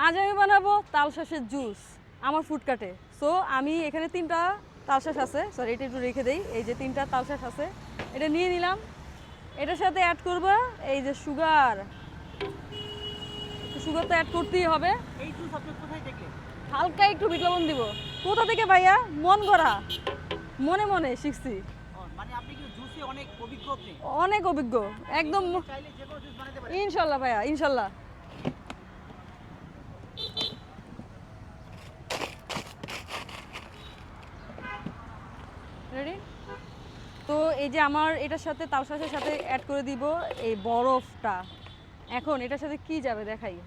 আজ আমি বানাবো তালশাঁসের জুস আমার ফুডকার্টে। সো আমি এখানে 3টা তালশাঁস আছে, সরি এটা একটু রেখে দেই। এই যে 3টা তালশাঁস আছে, এটা নিয়ে নিলাম। এটার সাথে অ্যাড করব এই যে সুগার। সুগার তো অ্যাড করতেই হবে। এই জুস আপনি কোথায় দেখলেন? হালকা একটু বিট লবণ দিব। কোথা থেকে ভাইয়া? মন গড়া, মনে মনে শিখছি। মানে আপনি কি জুসে অনেক অভিজ্ঞ আপনি? অনেক অভিজ্ঞ, একদম। চাইলে যে কোনো জুস বানাতে পারেন। ইনশাল্লাহ ভাইয়া, ইনশাল্লাহ। রেডি? তো এই যে আমার এটার সাথে তালশাঁসের সাথে অ্যাড করে দিব এই বরফটা। এখন এটার সাথে কি যাবে দেখাই।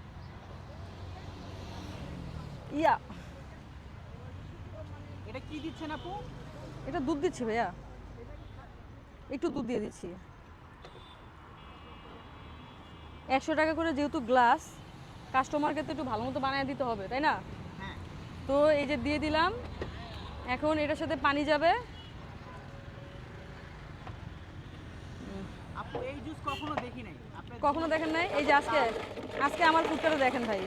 ইয়া, এটা কি দিচ্ছেন আপু? এটা দুধ দিচ্ছি ভাইয়া, একটু দুধ দিয়ে দিচ্ছি। 100 টাকা করে যেহেতু গ্লাস, কাস্টমারকে তো একটু ভালো মতো বানিয়ে দিতে হবে, তাই না? হ্যাঁ। তো এই যে দিয়ে দিলাম। এখন এটার সাথে পানি যাবে। আপু এই জুস কখনো দেখি নাই। আপনার কখনো দেখেন নাই? এই যে আজকে আজকে আমার ফুডকার্টে দেখেন ভাই।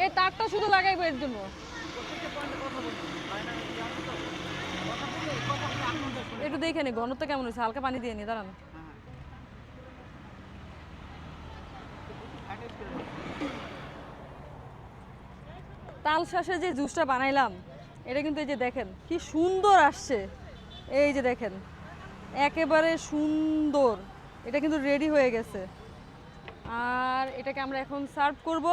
এই তারটা শুধু লাগাইবো এর জন্য। প্রত্যেকটা পয়েন্টে কথা বলুন। হয় না জানো তো? কথা বললে এই কথা আপনি আনন্দ শুনে। একটু দেখে নি ঘনত্ব কেমন হয়েছে, হালকা পানি দিয়ে নি, দাঁড়ান। হ্যাঁ। অ্যাটাচ করে দাও। তালশাঁসের যে জুসটা বানাইলাম, এটা কিন্তু এই যে দেখেন কি সুন্দর আসছে। এই যে দেখেন, একেবারে সুন্দর। এটা কিন্তু রেডি হয়ে গেছে। আর এটাকে আমরা এখন সার্ভ করব।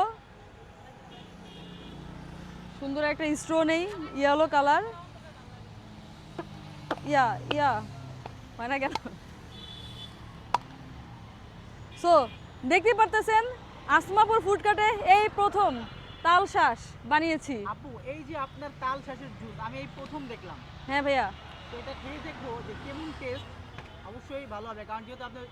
সুন্দর একটা স্ট্রো নেই, ইয়েলো কালার। ইয়া ইয়া হয় না কেন? সো দেখতে পারতেছেন আসমাপুর ফুডকার্টে এই প্রথম তালশাঁস বানিয়েছি। আপু এই যে আপনার তাল শাঁসের জুস আমি এই প্রথম দেখলাম। হ্যাঁ ভাইয়া। তো এটা খেয়ে দেখবো যে কেমন টেস্ট। অবশ্যই ভালো হবে কারণ যেহেতু আপনার